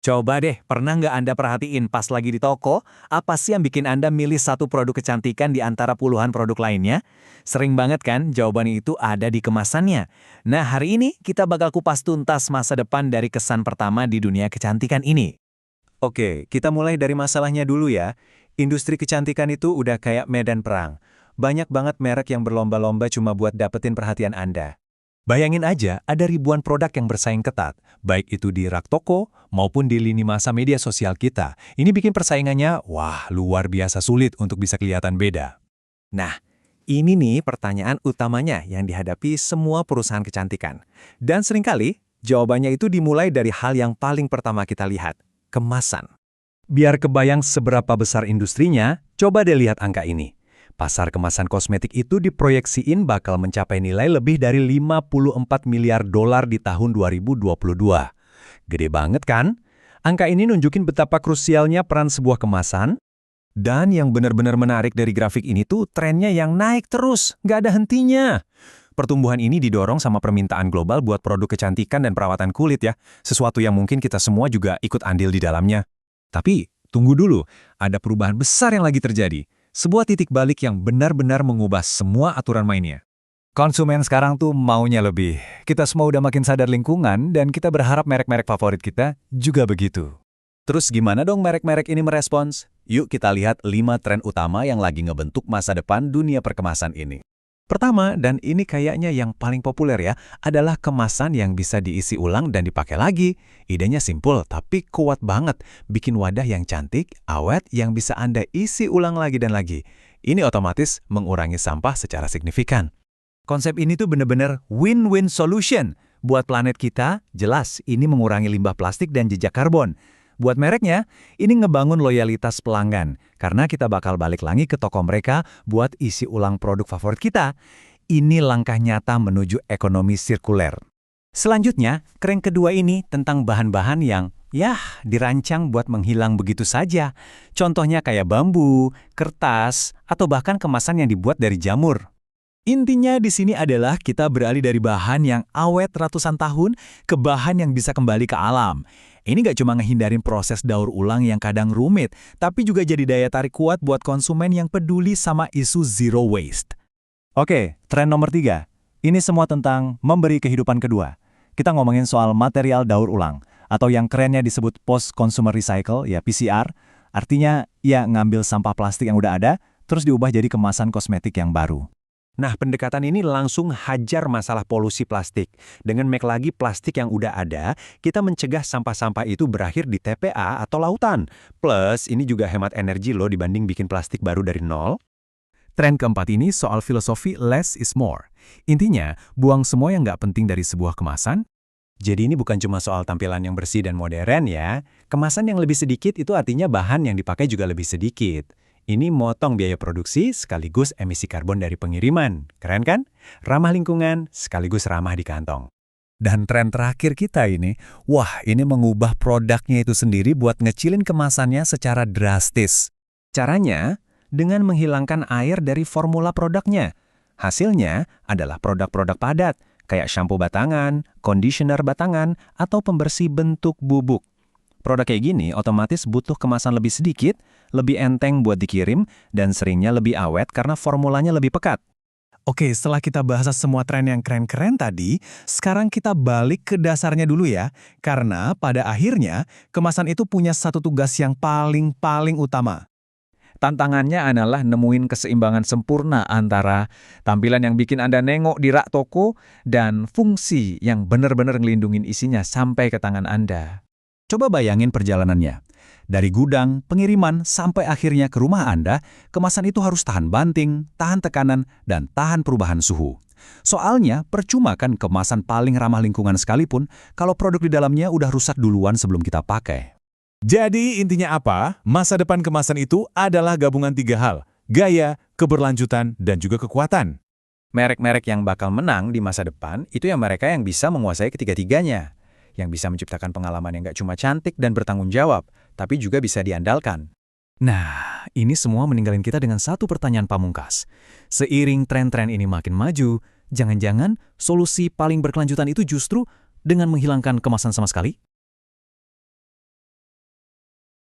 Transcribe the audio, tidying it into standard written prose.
Coba deh, pernah nggak Anda perhatiin pas lagi di toko, apa sih yang bikin Anda milih satu produk kecantikan di antara puluhan produk lainnya? Sering banget kan jawabannya itu ada di kemasannya. Nah, hari ini kita bakal kupas tuntas masa depan dari kesan pertama di dunia kecantikan ini. Oke, kita mulai dari masalahnya dulu ya. Industri kecantikan itu udah kayak medan perang. Banyak banget merek yang berlomba-lomba cuma buat dapetin perhatian Anda. Bayangin aja, ada ribuan produk yang bersaing ketat, baik itu di rak toko maupun di lini masa media sosial kita. Ini bikin persaingannya, wah, luar biasa sulit untuk bisa kelihatan beda. Nah, ini nih pertanyaan utamanya yang dihadapi semua perusahaan kecantikan. Dan seringkali, jawabannya itu dimulai dari hal yang paling pertama kita lihat, kemasan. Biar kebayang seberapa besar industrinya, coba deh lihat angka ini. Pasar kemasan kosmetik itu diproyeksiin bakal mencapai nilai lebih dari 54 miliar dolar di tahun 2022. Gede banget kan? Angka ini nunjukin betapa krusialnya peran sebuah kemasan. Dan yang benar-benar menarik dari grafik ini tuh trennya yang naik terus, nggak ada hentinya. Pertumbuhan ini didorong sama permintaan global buat produk kecantikan dan perawatan kulit ya, sesuatu yang mungkin kita semua juga ikut andil di dalamnya. Tapi, tunggu dulu, ada perubahan besar yang lagi terjadi. Sebuah titik balik yang benar-benar mengubah semua aturan mainnya. Konsumen sekarang tuh maunya lebih. Kita semua udah makin sadar lingkungan dan kita berharap merek-merek favorit kita juga begitu. Terus gimana dong merek-merek ini merespons? Yuk kita lihat 5 tren utama yang lagi ngebentuk masa depan dunia perkemasan ini. Pertama, dan ini kayaknya yang paling populer ya, adalah kemasan yang bisa diisi ulang dan dipakai lagi. Idenya simpel tapi kuat banget, bikin wadah yang cantik, awet, yang bisa Anda isi ulang lagi dan lagi. Ini otomatis mengurangi sampah secara signifikan. Konsep ini tuh bener-bener win-win solution. Buat planet kita, jelas ini mengurangi limbah plastik dan jejak karbon. Buat mereknya, ini ngebangun loyalitas pelanggan, karena kita bakal balik lagi ke toko mereka buat isi ulang produk favorit kita. Ini langkah nyata menuju ekonomi sirkuler. Selanjutnya, tren kedua ini tentang bahan-bahan yang, dirancang buat menghilang begitu saja. Contohnya kayak bambu, kertas, atau bahkan kemasan yang dibuat dari jamur. Intinya di sini adalah kita beralih dari bahan yang awet ratusan tahun ke bahan yang bisa kembali ke alam. Ini nggak cuma ngehindarin proses daur ulang yang kadang rumit, tapi juga jadi daya tarik kuat buat konsumen yang peduli sama isu zero waste. Oke, tren nomor 3. Ini semua tentang memberi kehidupan kedua. Kita ngomongin soal material daur ulang, atau yang kerennya disebut post-consumer recycle, ya PCR. Artinya, ya ngambil sampah plastik yang udah ada, terus diubah jadi kemasan kosmetik yang baru. Nah, pendekatan ini langsung hajar masalah polusi plastik. Dengan make lagi plastik yang udah ada, kita mencegah sampah-sampah itu berakhir di TPA atau lautan. Plus, ini juga hemat energi loh dibanding bikin plastik baru dari nol. Tren keempat ini soal filosofi less is more. Intinya, buang semua yang nggak penting dari sebuah kemasan. Jadi ini bukan cuma soal tampilan yang bersih dan modern ya. Kemasan yang lebih sedikit itu artinya bahan yang dipakai juga lebih sedikit. Ini motong biaya produksi sekaligus emisi karbon dari pengiriman. Keren kan? Ramah lingkungan sekaligus ramah di kantong. Dan tren terakhir kita ini, ini mengubah produknya itu sendiri buat ngecilin kemasannya secara drastis. Caranya, dengan menghilangkan air dari formula produknya. Hasilnya adalah produk-produk padat, kayak shampoo batangan, conditioner batangan, atau pembersih bentuk bubuk. Produk kayak gini otomatis butuh kemasan lebih sedikit, lebih enteng buat dikirim, dan seringnya lebih awet karena formulanya lebih pekat. Oke, setelah kita bahas semua tren yang keren-keren tadi, sekarang kita balik ke dasarnya dulu ya. Karena pada akhirnya, kemasan itu punya satu tugas yang paling utama. Tantangannya adalah nemuin keseimbangan sempurna antara tampilan yang bikin Anda nengok di rak toko dan fungsi yang benar-benar ngelindungin isinya sampai ke tangan Anda. Coba bayangin perjalanannya. Dari gudang, pengiriman, sampai akhirnya ke rumah Anda, kemasan itu harus tahan banting, tahan tekanan, dan tahan perubahan suhu. Soalnya, percuma kan kemasan paling ramah lingkungan sekalipun kalau produk di dalamnya udah rusak duluan sebelum kita pakai. Jadi intinya apa? Masa depan kemasan itu adalah gabungan 3 hal, gaya, keberlanjutan, dan juga kekuatan. Merek-merek yang bakal menang di masa depan itu yang mereka yang bisa menguasai ketiga-tiganya. Yang bisa menciptakan pengalaman yang gak cuma cantik dan bertanggung jawab, tapi juga bisa diandalkan. Nah, ini semua meninggalin kita dengan satu pertanyaan pamungkas. Seiring tren-tren ini makin maju, jangan-jangan solusi paling berkelanjutan itu justru dengan menghilangkan kemasan sama sekali?